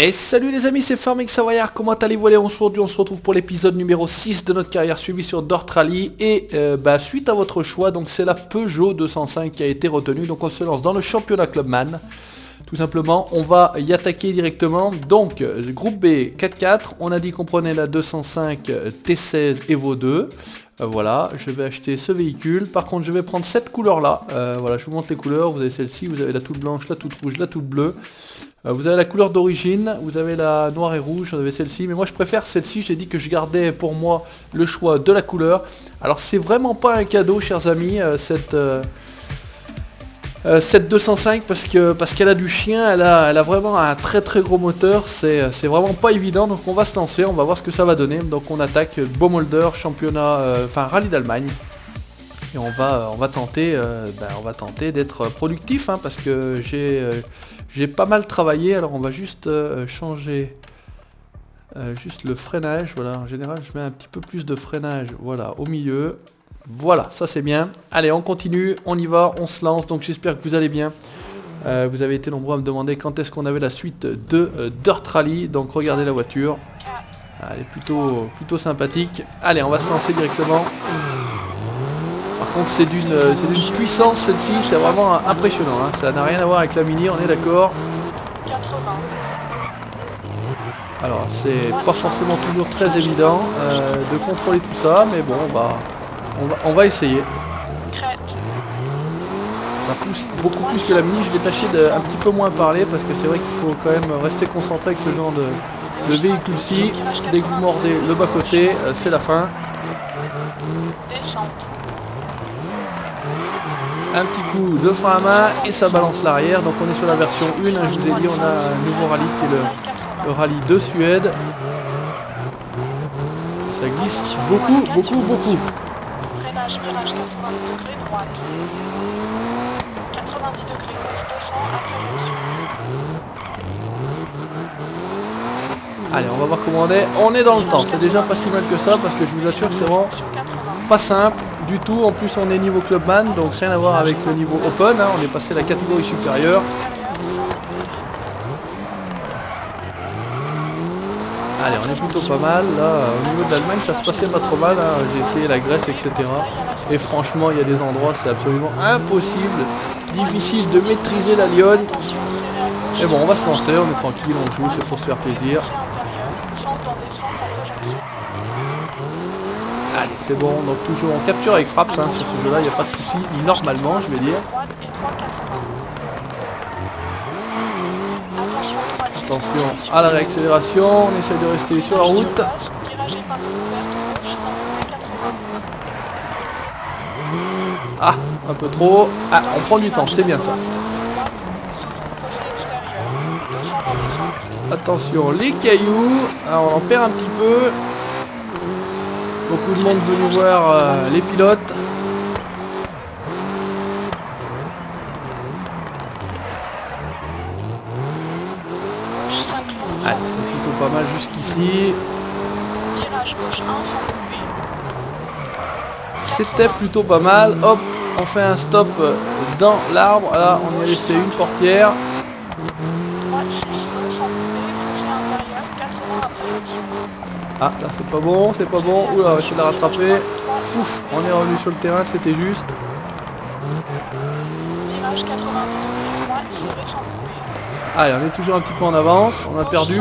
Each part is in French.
Et salut les amis, c'est Farming Savoyard, comment allez-vous? Aujourd'hui on se retrouve pour l'épisode numéro 6 de notre carrière suivie sur Dirt Rally. Et suite à votre choix, donc c'est la Peugeot 205 qui a été retenue. Donc on se lance dans le championnat Clubman. Tout simplement, on va y attaquer directement. Donc groupe B 4x4, on a dit qu'on prenait la 205 T16 Evo 2. Voilà, je vais acheter ce véhicule. Par contre je vais prendre cette couleur là. Voilà, je vous montre les couleurs. Vous avez celle-ci, vous avez la toute blanche, la toute rouge, la toute bleue. Vous avez la couleur d'origine, vous avez la noire et rouge, vous avez celle-ci, mais moi je préfère celle-ci. J'ai dit que je gardais pour moi le choix de la couleur. Alors c'est vraiment pas un cadeau, chers amis, cette 205, parce qu'elle a du chien, elle a vraiment un très très gros moteur. C'est vraiment pas évident, donc on va se lancer, on va voir ce que ça va donner. Donc on attaque Baumholder, championnat, rallye d'Allemagne. Et on va tenter d'être productif, hein, parce que j'ai pas mal travaillé. Alors on va juste changer juste le freinage. Voilà, en général je mets un petit peu plus de freinage, voilà, au milieu. Voilà, ça c'est bien. Allez, on continue, on y va, on se lance. Donc j'espère que vous allez bien. Vous avez été nombreux à me demander quand est-ce qu'on avait la suite de Dirt Rally. Donc regardez la voiture, elle est plutôt sympathique. Allez, on va se lancer directement. Par contre c'est d'une puissance, celle-ci, c'est vraiment impressionnant, hein. Ça n'a rien à voir avec la Mini, on est d'accord. Alors c'est pas forcément toujours très évident de contrôler tout ça, mais bon, on va essayer. Ça pousse beaucoup plus que la Mini. Je vais tâcher un petit peu moins parler, parce que c'est vrai qu'il faut quand même rester concentré avec ce genre de véhicule-ci. Dès que vous mordez le bas-côté, c'est la fin. Un petit coup de frein à main et ça balance l'arrière. Donc on est sur la version 1, hein, je vous ai dit, on a un nouveau rallye qui est le rallye de Suède. Ça glisse beaucoup. Allez, on va voir comment on est. On est dans le temps, c'est déjà pas si mal que ça, parce que je vous assure que c'est vraiment pas simple du tout. En plus on est niveau Clubman, donc rien à voir avec le niveau Open, hein. On est passé à la catégorie supérieure. Allez, on est plutôt pas mal. Là, au niveau de l'Allemagne, ça se passait pas trop mal, hein. J'ai essayé la Grèce, etc. Et franchement, il y a des endroits, c'est absolument impossible. Difficile de maîtriser la lionne. Mais bon, on va se lancer, on est tranquille, on joue, c'est pour se faire plaisir. Allez, c'est bon, donc toujours on capture avec frappe, hein, sur ce jeu-là, il n'y a pas de souci, normalement, je vais dire. Attention à la réaccélération, on essaie de rester sur la route. Ah, un peu trop. Ah, on prend du temps, c'est bien ça. Attention, les cailloux. Alors on en perd un petit peu. Beaucoup de monde venu voir les pilotes. Allez, c'est plutôt pas mal jusqu'ici. C'était plutôt pas mal. Hop, on fait un stop dans l'arbre. Là, on y a laissé une portière. Ah, là c'est pas bon, c'est pas bon. Oula, on va essayer de la rattraper. Ouf, on est revenu sur le terrain, c'était juste. Allez, on est toujours un petit peu en avance. On a perdu,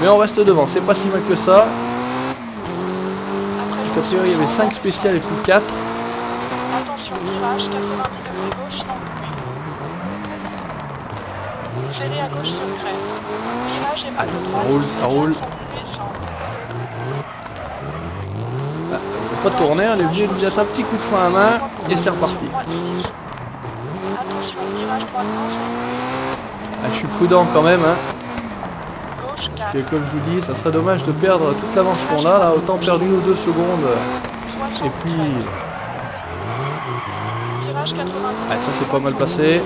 mais on reste devant, c'est pas si mal que ça. Donc a priori il y avait 5 spéciales et plus 4. Allez, ça roule. Ah, on va pas tourner, on est obligé de mettre un petit coup de frein à main et c'est reparti. Ah, je suis prudent quand même, hein. Parce que comme je vous dis, ça serait dommage de perdre toute l'avance qu'on a là, autant perdre 1 ou 2 secondes. Et puis... Allez, ça c'est pas mal passé.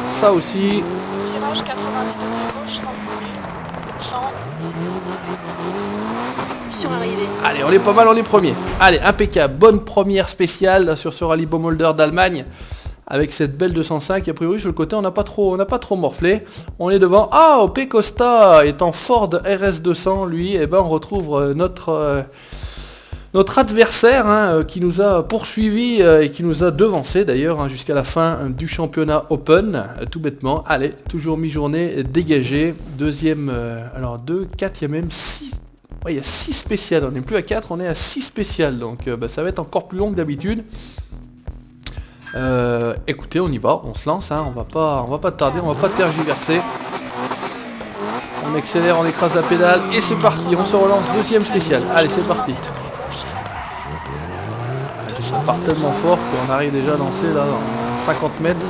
Ça aussi. Allez, on est pas mal, on est premier. Allez, impeccable. Bonne première spéciale sur ce rallye Baumholder d'Allemagne. avec cette belle 205. A priori sur le côté on n'a pas trop morflé. On est devant. Ah, OP Costa est en Ford RS200 lui. Et ben on retrouve notre adversaire hein, qui nous a poursuivi et qui nous a devancé d'ailleurs hein, jusqu'à la fin du championnat Open, tout bêtement. Allez, toujours mi-journée dégagée. Deuxième, alors 2, 4, il y a même 6. Ouais, il y a 6 spéciales, on n'est plus à 4, on est à 6 spéciales. Donc bah, ça va être encore plus long que d'habitude. Écoutez, on y va, on se lance, hein, on va pas tarder, on va pas tergiverser. On accélère, on écrase la pédale et c'est parti, on se relance, deuxième spéciale. Allez, c'est parti. Ça part tellement fort qu'on arrive déjà à lancer là en 50 mètres.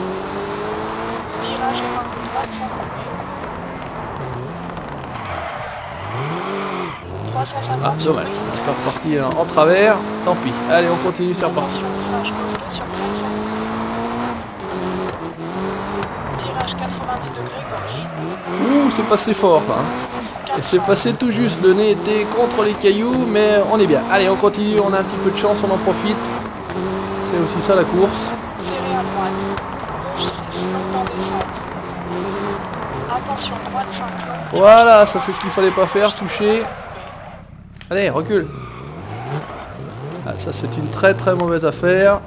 Ah dommage, on est pas reparti en travers, tant pis. Allez on continue, c'est reparti. Ouh, c'est passé fort hein. Et c'est passé tout juste, le nez était contre les cailloux, mais on est bien. Allez on continue, on a un petit peu de chance, on en profite. C'est aussi ça la course. Voilà, ça c'est ce qu'il fallait pas faire, toucher. Allez, recule. Ah, ça c'est une très très mauvaise affaire.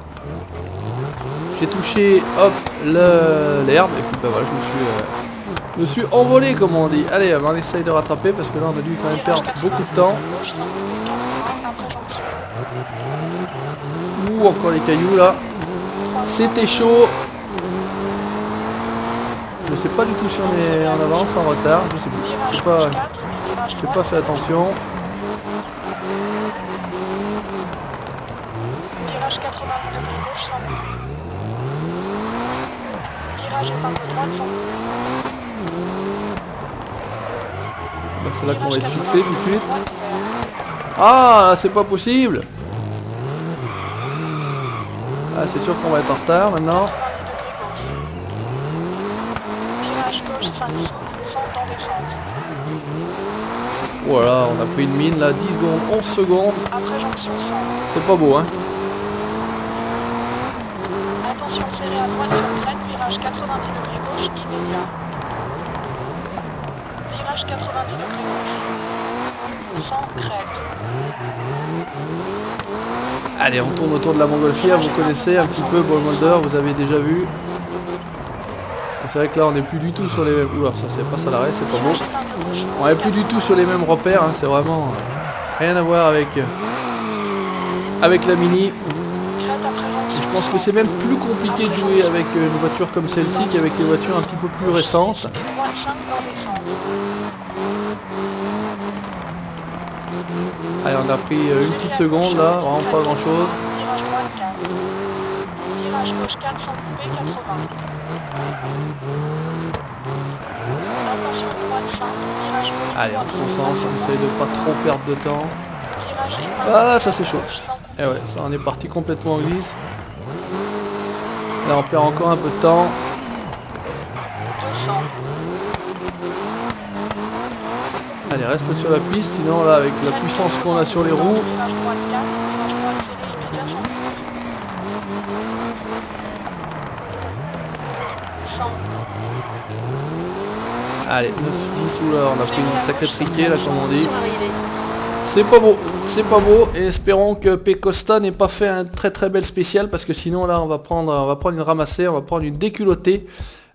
J'ai touché, hop, l'herbe, et puis bah voilà, je me suis envolé comme on dit. Allez, on essaye de rattraper parce que là on a dû quand même perdre beaucoup de temps. Ouh, encore les cailloux là. C'était chaud. Je sais pas du tout si on est en avance, en retard, je sais plus. J'ai pas fait attention. Bah, c'est là qu'on va être fixé tout de suite. Ah, c'est pas possible. Ah, c'est sûr qu'on va être en retard maintenant. Voilà, on a pris une mine là, 10 secondes, 11 secondes. C'est pas beau hein. Attention, serré à droite sur crête, virage 90 degrés gauche, immédiat. Virage 90 degrés gauche. Sans crête. Allez, on tourne autour de la montgolfière, vous connaissez un petit peu Bollmolder, vous avez déjà vu. C'est vrai que là on n'est plus du tout sur les mêmes... Oula, ça c'est pas ça l'arrêt, c'est pas beau. On n'est plus du tout sur les mêmes repères, hein, c'est vraiment rien à voir avec la Mini. Et je pense que c'est même plus compliqué de jouer avec une voiture comme celle-ci qu'avec les voitures un petit peu plus récentes. Allez, on a pris une petite seconde là, vraiment pas grand chose. Virage gauche 4, sans couper, 80. Allez, on se concentre, on essaye de pas trop perdre de temps. Ah, ça c'est chaud. Et ouais, ça on est parti complètement en glisse. Là on perd encore un peu de temps. Allez, reste sur la piste, sinon là avec la puissance qu'on a sur les roues. Allez, 9, 10, oula, on a pris une sacrée triquée là comme on dit. C'est pas beau, et espérons que P-Costa n'ait pas fait un très très bel spécial, parce que sinon là on va prendre une ramassée, on va prendre une déculottée.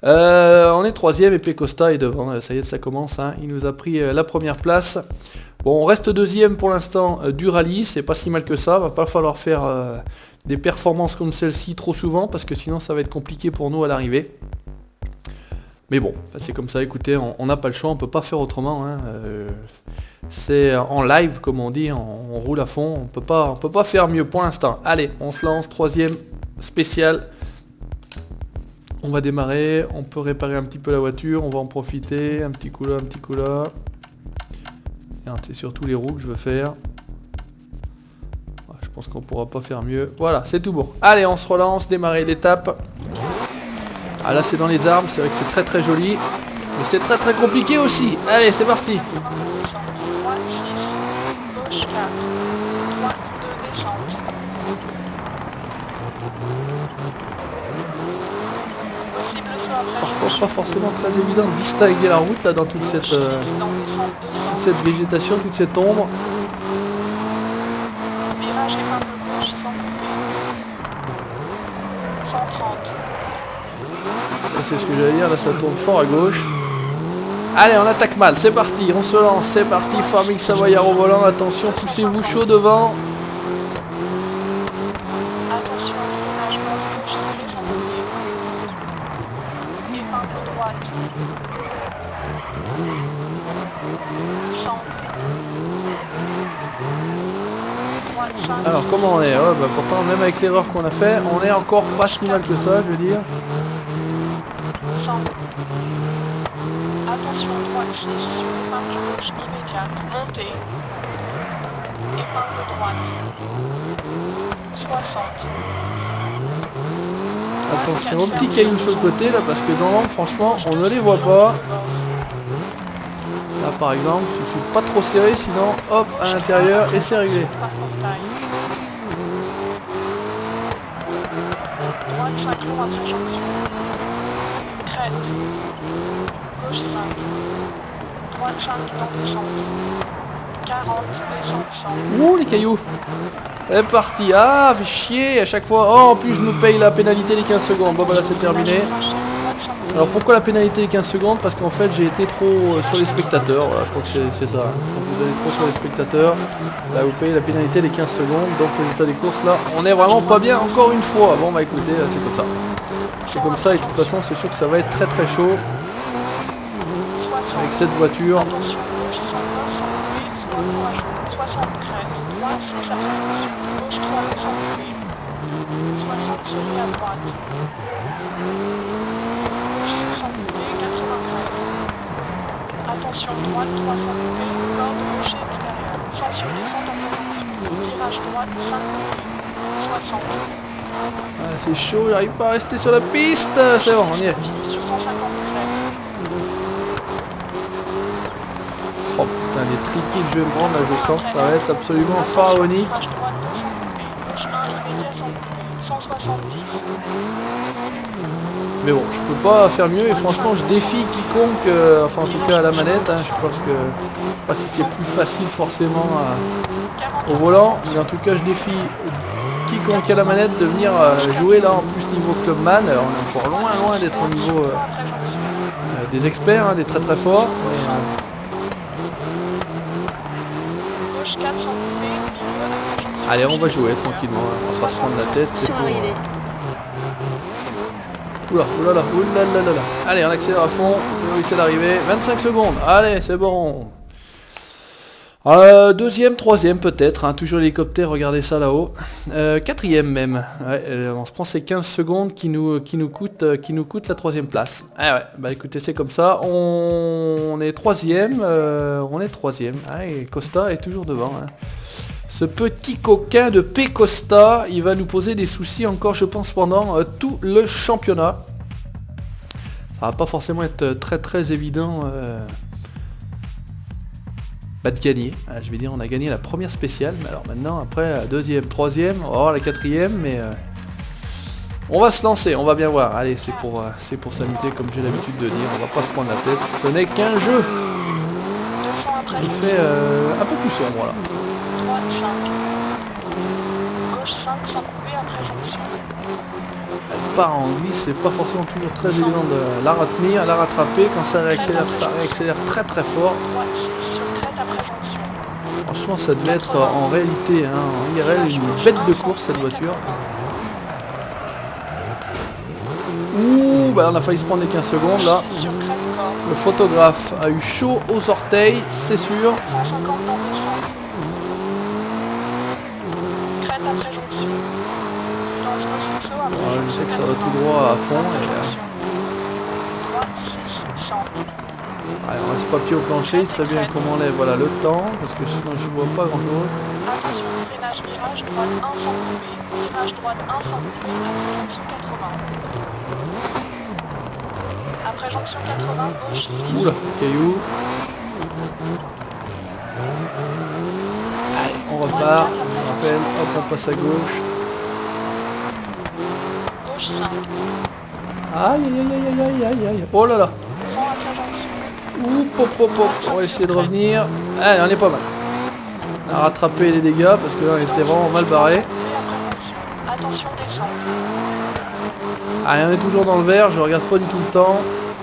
On est troisième et P-Costa est devant, ça y est, ça commence, hein. Il nous a pris la première place. Bon, on reste deuxième pour l'instant du rallye, c'est pas si mal que ça, va pas falloir faire des performances comme celle-ci trop souvent, parce que sinon ça va être compliqué pour nous à l'arrivée. Mais bon, c'est comme ça, écoutez, on n'a pas le choix, on peut pas faire autrement, hein. C'est en live comme on dit, on roule à fond, on peut pas faire mieux pour l'instant. Allez, on se lance, troisième spécial. On va démarrer, on peut réparer un petit peu la voiture, on va en profiter, un petit coup là, un petit coup là. C'est surtout les roues que je veux faire. Je pense qu'on pourra pas faire mieux. Voilà, c'est tout bon. Allez, on se relance, démarrer l'étape. Ah là c'est dans les arbres, c'est vrai que c'est très très joli. Mais c'est très très compliqué aussi. Allez, c'est parti. parfois pas forcément très évident de distinguer la route là dans toute cette végétation, toute cette ombre. Virage épingle gauche, sans couper. 130. C'est ce que j'allais dire, là ça tourne fort à gauche. Allez, on attaque mal, c'est parti, on se lance, c'est parti, Farming Savoyard au volant, attention, poussez-vous chaud devant. Attention, freinage gauche, tiré sans couper. Épingle droite. 100. Droite 5. Alors comment on est? Oh, bah, pourtant même avec l'erreur qu'on a fait, on est encore pas si mal que ça, je veux dire. 100. Attention, droite 6 sur épingle gauche immédiate. Montée. Épingle droite. 60. Attention, petit caillou sur le côté là, parce que dans l'ombre, franchement, on ne les voit pas. Là par exemple, il suffit de pas trop serrer, sinon hop, à l'intérieur et c'est réglé. Droite 5 longs après jonction. Crête. Gauche 5. Droite 5 dans descente. 40, descente 100. Ouh les cailloux. C'est parti. Ah, fait chier à chaque fois. Oh, en plus je me paye la pénalité des 15 secondes. Bon bah là c'est terminé. Alors pourquoi la pénalité des 15 secondes? Parce qu'en fait j'ai été trop sur les spectateurs. Voilà, je crois que c'est ça. Quand vous allez trop sur les spectateurs, là vous payez la pénalité des 15 secondes. Donc résultat des courses là, on est vraiment pas bien encore une fois. Bon bah écoutez, c'est comme ça. C'est comme ça et de toute façon c'est sûr que ça va être très très chaud avec cette voiture. Attention, gauche 50, 60 crête. Droite 6 après jonction. Gauche 3 sans couper. 60 celui à droite. Gauche 6 sans couper, 80 crête. Attention, droite 3 sans couper. Corde gauche extérieure. 100 sur descente en prévention. Virage droite 5 coupé. 60. Ah, c'est chaud, j'arrive pas à rester sur la piste. C'est bon, on y est. Sur 150 crête. Oh putain, les triquets que je vais me prendre là, je sens que ça va être absolument pharaonique. Virage droite 2 sans couper. Gauche 1 immédiat sans couper. 170. Mais bon, je peux pas faire mieux et franchement je défie quiconque, enfin en tout cas à la manette, hein, je pense que, je sais pas si c'est plus facile forcément au volant, mais en tout cas je défie quiconque à la manette de venir jouer là en plus niveau Clubman. Alors on est encore loin d'être au niveau des experts, hein, des très très forts. Gauche 4 sans couper. Milieu. Allez, on va jouer tranquillement, on va pas se prendre la tête, c'est pour... Oula, oulala, oulala. Allez, on accélère à fond, on va essayer d'arriver. 25 secondes, allez, c'est bon. Deuxième, troisième peut-être, hein, toujours l'hélicoptère, regardez ça là-haut. Quatrième même, ouais, on se prend ces 15 secondes qui nous coûtent la troisième place. Ah ouais, bah écoutez, c'est comme ça, on est troisième, ah, et Costa est toujours devant. Hein. Ce petit coquin de P. Costa, il va nous poser des soucis encore, je pense, pendant tout le championnat. Ça va pas forcément être très très évident de gagner. Je vais dire, on a gagné la première spéciale, mais alors maintenant, après, deuxième, troisième, on va voir la quatrième, mais on va se lancer, on va bien voir. Allez, c'est pour s'amuser, comme j'ai l'habitude de dire, on va pas se prendre la tête. Ce n'est qu'un jeu. Il fait un peu plus sombre là. Droite 5. Gauche 5 sans couper après jonction. Elle part en glisse, c'est pas forcément toujours très évident de la retenir, la rattraper. Quand ça réaccélère très très fort. Droite 6 sur crête après jonction. Franchement, ça devait être en réalité, hein, en IRL, une bête de course cette voiture. Ouh, bah on a failli se prendre les 15 secondes là. Le photographe a eu chaud aux orteils, c'est sûr. 150 dans descente. Crête après jonction. Dangereux sursaut après jonction. Je sais que ça va tout droit à fond. Et, Droite 6, 100. allez, on reste pas pied au plancher, il serait bien qu'on enlève voilà, le temps, parce que sinon je vois pas grand chose. Attention, freinage virage, droite 1 sans couper. Virage droite 1 sans couper, après jonction 80. Après jonction 80, gauche 6. Oula, caillou. Allez, on repart, on rappelle, hop, on passe à gauche. Gauche 5. Aïe, aïe, aïe, aïe, aïe, aïe, aïe. Oh là là. Prends à sa jonction. Ouh, pop, pop, pop. On va essayer de revenir. Allez, on est pas mal. On a rattrapé les dégâts parce que là, on était vraiment mal barré. Attention descente. Allez, on est toujours dans le vert. Je regarde pas du tout le temps.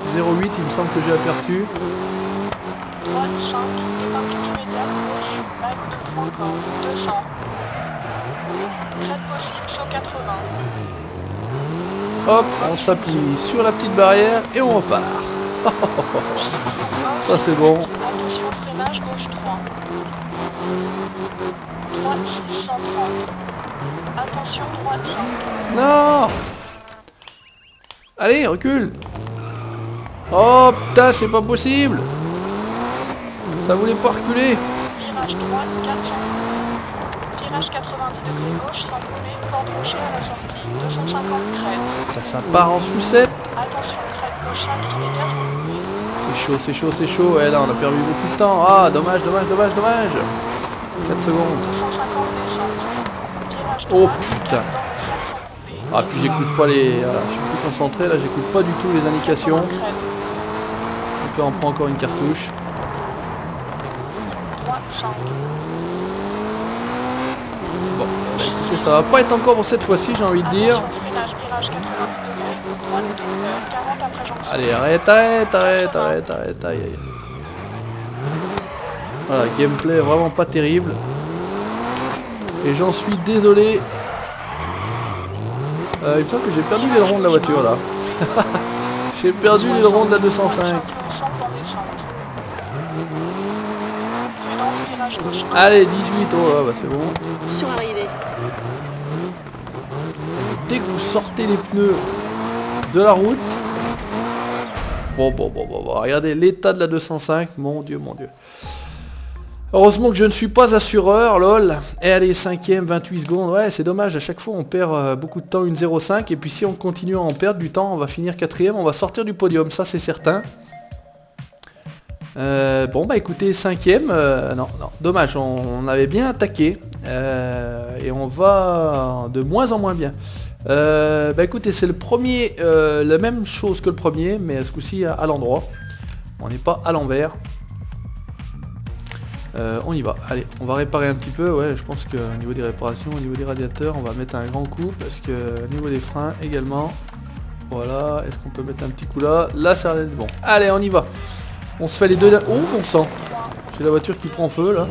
0,8, il me semble que j'ai aperçu. Droite 5, départ immédiat, gauche, vague de frein corde, 200. Crête possible, saut 80. Hop, on s'appuie sur la petite barrière et on repart. Ça c'est bon. Attention freinage, gauche 3. Droite 630. Attention droite 5. Non. Allez, recule. Oh putain, c'est pas possible. Ça voulait pas reculer. Virage droite 400. Virage 90 degrés gauche, sans rouler, corde rocher à la sortie, 250 crête. Ça part en sucette. Attention crête gauche 5 immédiat, C'est chaud, c'est chaud, c'est chaud. Et là, on a perdu beaucoup de temps. Ah, dommage, dommage, dommage, dommage. 4 secondes. 250 descente. Virage Oh droite, putain. dans le 500 coupé. Ah, puis j'écoute pas les... Voilà, je suis plus concentré, là, j'écoute pas du tout les indications. Crête. Donc là, on prend encore une cartouche. Droite 5. Bon, bah, écoutez, ça va pas être encore pour cette fois-ci, j'ai envie de dire. Attention freinage, virage 90 degrés, droite 40 après jonction. Allez, arrête, arrête, arrête, arrête, arrête, aïe, aïe. Voilà, gameplay vraiment pas terrible. Et j'en suis désolé. Il me semble que j'ai perdu l'aileron de la voiture, là. J'ai perdu l'aileron de la 205. Allez, 18, oh là, bah c'est bon. Sur arrivée. Mais dès que vous sortez les pneus de la route... Bon, regardez l'état de la 205, mon dieu, mon dieu. Heureusement que je ne suis pas assureur, lol. Et allez, 5ème, 28 secondes. Ouais, c'est dommage, à chaque fois on perd beaucoup de temps, une 0,5. Et puis si on continue à en perdre du temps, on va finir 4ème, on va sortir du podium, ça c'est certain. Bon bah écoutez, 5ème, non, dommage, on avait bien attaqué. Et on va de moins en moins bien. Bah écoutez, c'est le premier, la même chose que le premier, mais ce coup-ci à l'endroit. On n'est pas à l'envers. On y va, allez, on va réparer un petit peu, ouais, je pense qu'au niveau des réparations, au niveau des radiateurs, on va mettre un grand coup, parce que au niveau des freins également, voilà, est-ce qu'on peut mettre un petit coup là? Là, ça va être bon. Allez, on y va. On se fait les deux... Oh, bon sang. J'ai la voiture qui prend feu, là.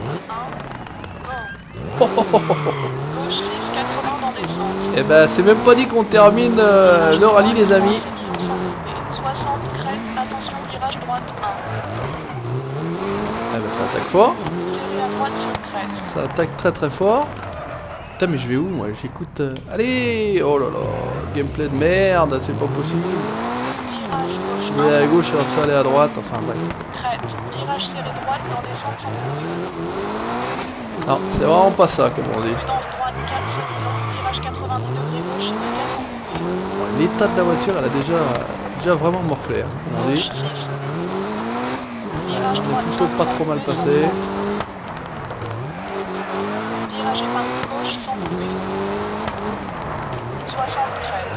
Et ben, c'est même pas dit qu'on termine le rallye, les amis. 60 crête, attention virage droite 1. Eh ben, ça attaque fort. Serré à droite sur crête. Ça attaque très très fort. Putain, mais je vais où, moi? J'écoute... Allez. Oh là là. Gameplay de merde, c'est pas possible. Virage gauche Je vais aller à gauche, alors que ça aller à droite, enfin bref. crête. Virage serré droite dans descente sans coupé. Non, c'est vraiment pas ça, comme on dit. Prudence droite 4 virage 90 degrés gauche immédiat sans coupé. Bon, l'état de la voiture, elle a déjà vraiment morflé, hein, comme on dit. Gauche 6. Virage On droite est plutôt pas trop mal passé. Virage épingle gauche sans coupé. 60 crête.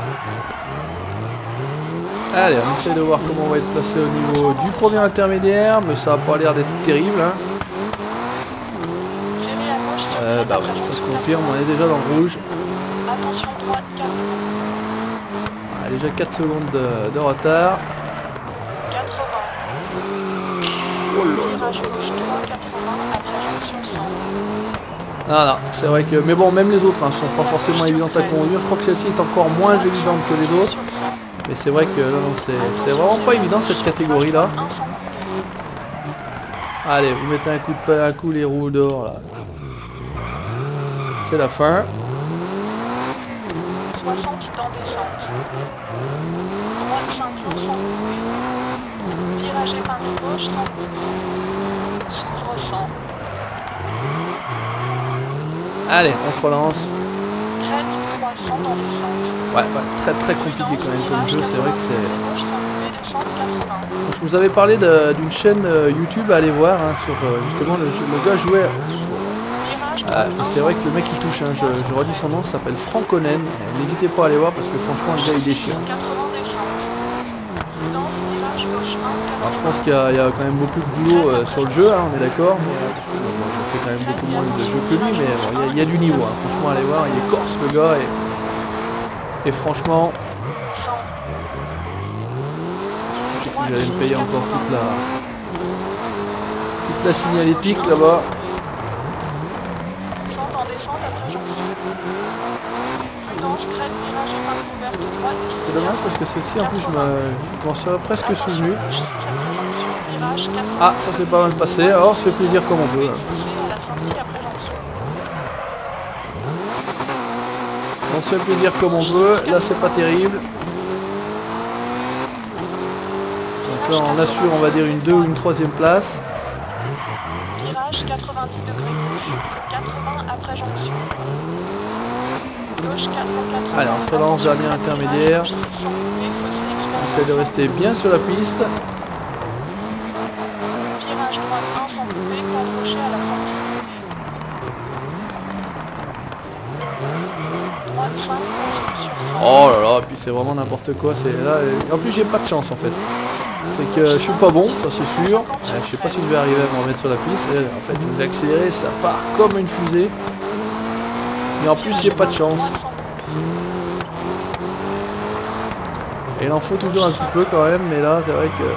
Allez, on essaie de voir comment on va être placé au niveau du premier intermédiaire, mais ça a pas l'air d'être terrible, hein. Serré à gauche sur Bah ouais, ça se confirme, on est déjà dans le rouge. attention droite 4. On a déjà 4 secondes de retard. 80. Oh là là. Virage gauche 3 80 après jonction 100. Non, c'est vrai que... Mais bon, même les autres hein, sont pas forcément évidentes à conduire. Je crois que celle-ci est encore moins évidente que les autres. Mais c'est vrai que non, c'est vraiment pas évident cette catégorie-là. Allez, vous mettez un coup les roues dehors, là. C'est la fin. 60 dans descente. Droite 5 sans coupé. Virage épingle gauche sans coupé. S'ouvre 100. Allez, on se relance. Crête 300 dans descente. Ouais, très très compliqué quand même comme jeu, c'est vrai que c'est... Gauche sans coupé, descente 80. Je vous avais parlé d'une chaîne YouTube à aller voir, hein, sur justement le gars jouait... Virage Et c'est vrai que le mec il touche, hein, je redis son nom, ça s'appelle Franconen. N'hésitez pas à aller voir parce que franchement le gars il déchire. 80 descente. pense qu'il y a quand même beaucoup de boulot sur le jeu, hein, on est d'accord, mais parce que moi, je fais quand même beaucoup moins de jeux que lui, mais bon, il y a du niveau, hein. Franchement, allez voir, il est corse le gars, et franchement, j'ai cru que j'allais me payer encore toute la signalétique là-bas. C'est dommage parce que celle-ci en plus je m'en serais presque souvenu. Ah, ça s'est pas mal passé, alors on se fait plaisir comme on peut. On se fait plaisir comme on peut, là c'est pas terrible. Donc là on assure on va dire une 2 ou une 3e place. Virage 90 degrés gauche, 80 après jonction. Gauche 480. Allez, on se relance, dernier intermédiaire. On essaie de rester bien sur la piste. Virage droite 1 sans couper, pas accroché à la sortie. Droite 5 sur 100. Oh là là, puis c'est vraiment n'importe quoi. C'est là. En plus j'ai pas de chance en fait. C'est que je suis pas bon, ça c'est sûr. Je sais pas si je vais arriver à me remettre sur la piste. Et en fait, vous accélérez, ça part comme une fusée. Mais en plus, j'ai pas de chance. Et il en faut toujours un petit peu quand même. Mais là, c'est vrai que le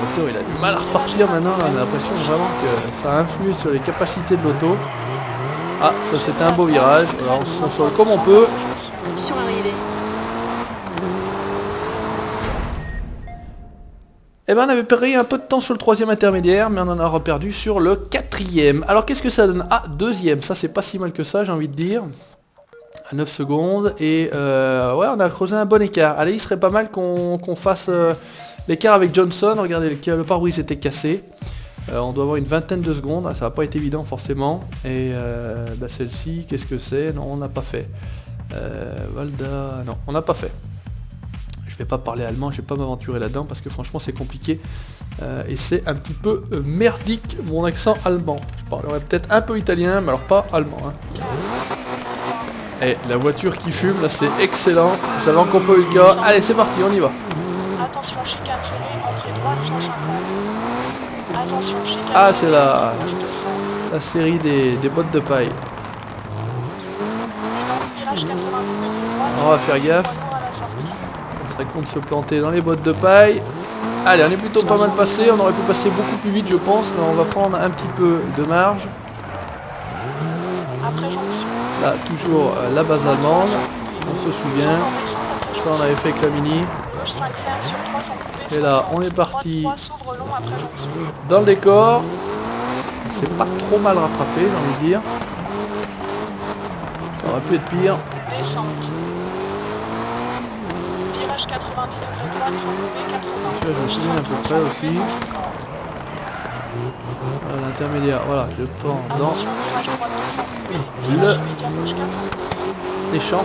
moteur, il a du mal à repartir maintenant. Là, on a l'impression vraiment que ça influe sur les capacités de l'auto. Ah, ça c'était un beau virage. Alors, on se console comme on peut. Sur l'arrivée. Eh ben on avait perdu un peu de temps sur le 3e intermédiaire, mais on en a reperdu sur le 4e. Alors qu'est-ce que ça donne? Ah, 2e, ça c'est pas si mal que ça, j'ai envie de dire. À 9 secondes, et ouais, on a creusé un bon écart. Allez, il serait pas mal qu'on fasse l'écart avec Johnson. Regardez, le pare-brise était cassé. On doit avoir une vingtaine de secondes, ça va pas être évident forcément. Et bah, celle-ci, qu'est-ce que c'est? Non, on n'a pas fait. Valda, non, on n'a pas fait. Je vais pas parler allemand, je vais pas m'aventurer là-dedans parce que franchement c'est compliqué et c'est un petit peu merdique mon accent allemand. Je parlerai peut-être un peu italien mais alors pas allemand. Hein. Et la voiture qui fume là c'est excellent, j'avais encore pas eu le cas. Allez c'est parti, on y va. Attention chicane serrée, entrée droite 150. Attention chicane. Ah c'est la série des bottes de paille. Virage 90 degrés droite. On va faire gaffe. Ça serait con de se planter dans les bottes de paille. Allez, on est plutôt pas mal passé, on aurait pu passer beaucoup plus vite je pense, mais on va prendre un petit peu de marge. Là, toujours la base allemande, on se souvient. Ça on avait fait avec la Mini. Et là, on est parti dans le décor. C'est pas trop mal rattrapé, j'ai envie de dire. Ça aurait pu être pire. Celui-là, je me souviens à peu près aussi. L'intermédiaire, voilà, je prends dans les champs.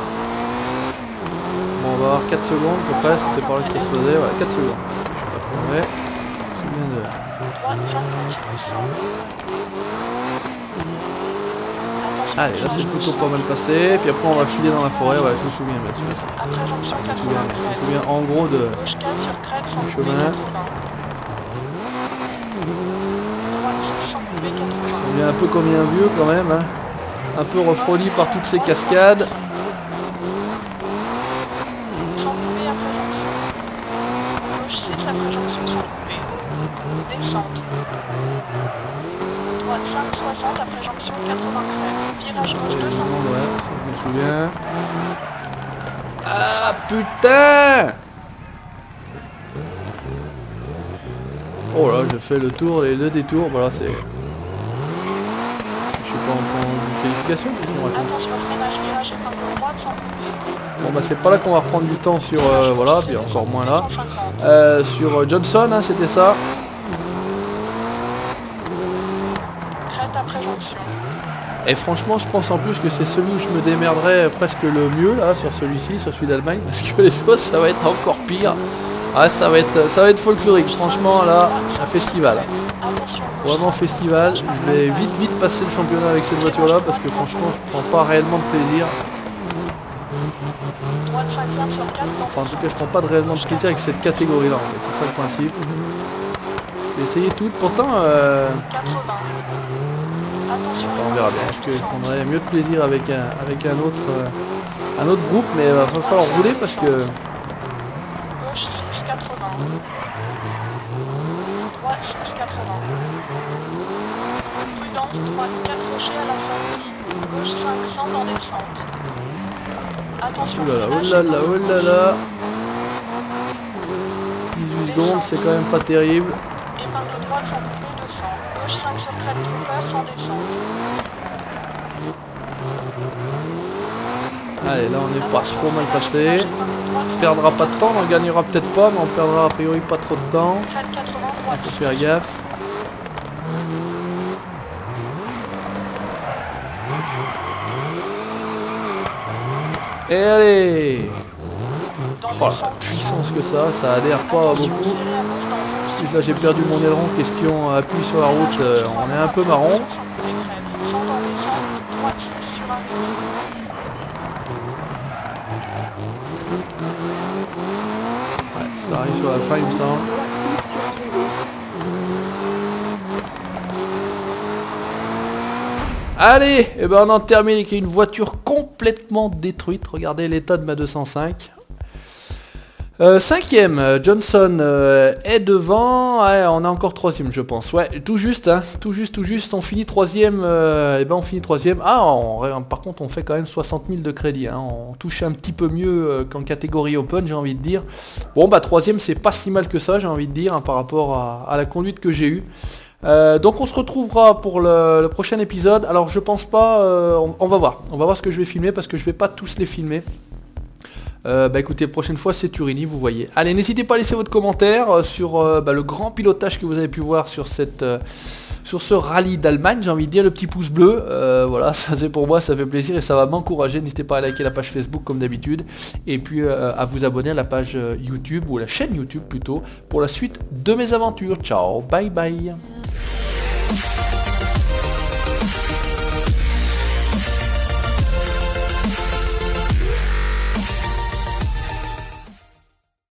Bon, on va avoir 4 secondes à peu près, c'était par là que ça se faisait, voilà, 4 secondes. Je suis pas trop mauvais. C'est bien de... Allez, là c'est plutôt pas mal passé, puis après on va filer dans la forêt, voilà, je me souviens bien dessus aussi. Je me souviens en gros du chemin. Je conviens un peu comme un vieux quand même, hein. Un peu refroidi par toutes ces cascades. Ouais, ça je me souviens. Ah putain! Oh là, je fais le tour et le détour, voilà c'est... Je sais pas en prendre une qualification, qu'est-ce qu'on raconte? Bon bah c'est pas là qu'on va reprendre du temps sur... voilà, puis encore moins là. Sur Johnson, hein, c'était ça. Et franchement je pense en plus que c'est celui où je me démerderai presque le mieux là, sur celui-ci, sur celui d'Allemagne, parce que les autres ça va être encore pire. Ah ça va être folklorique, franchement là, un festival. Vraiment festival, je vais vite passer le championnat avec cette voiture là, parce que franchement je prends pas réellement de plaisir. Enfin en tout cas je prends pas de réellement de plaisir avec cette catégorie là en fait, c'est ça le principe. J'ai essayé toutes, pourtant enfin on verra bien, est-ce que je prendrais mieux de plaisir avec un autre groupe, mais il va falloir rouler parce que... Gauche 680. Droite 680. Prudence, droite 4 rochers à la sortie. Gauche 500 dans descente. Attention. Oulala, oulala. 18 secondes, c'est quand même pas terrible. Épingle droite sans coupé 200. Gauche 5 sur crête trooper sans descente. Allez, là on n'est pas trop mal passé. On perdra pas de temps, on en gagnera peut-être pas, mais on perdra a priori pas trop de temps. Il faut faire gaffe. Et allez! Oh la puissance que ça adhère pas beaucoup. Là j'ai perdu mon aileron, question appui sur la route, on est un peu marron. Ouais, ça arrive sur la fin il me semble. Allez, et ben on en termine avec une voiture complètement détruite. Regardez l'état de ma 205. Cinquième, Johnson est devant. Ouais, on est encore troisième je pense. Ouais, tout juste, hein, tout juste. On finit troisième. Et ben on finit troisième. Ah, par contre on fait quand même 60 000 de crédit. Hein. On touche un petit peu mieux qu'en catégorie open, j'ai envie de dire. Bon bah troisième c'est pas si mal que ça, j'ai envie de dire, hein, par rapport à la conduite que j'ai eue. Donc on se retrouvera pour le prochain épisode. Alors je pense pas, on va voir ce que je vais filmer parce que je vais pas tous les filmer. Bah écoutez, prochaine fois c'est Turini, vous voyez. Allez, n'hésitez pas à laisser votre commentaire sur le grand pilotage que vous avez pu voir sur ce rallye d'Allemagne, j'ai envie de dire, le petit pouce bleu, voilà, ça c'est pour moi, ça fait plaisir et ça va m'encourager. N'hésitez pas à liker la page Facebook comme d'habitude, et puis à vous abonner à la page YouTube, ou la chaîne YouTube plutôt, pour la suite de mes aventures. Ciao, bye bye.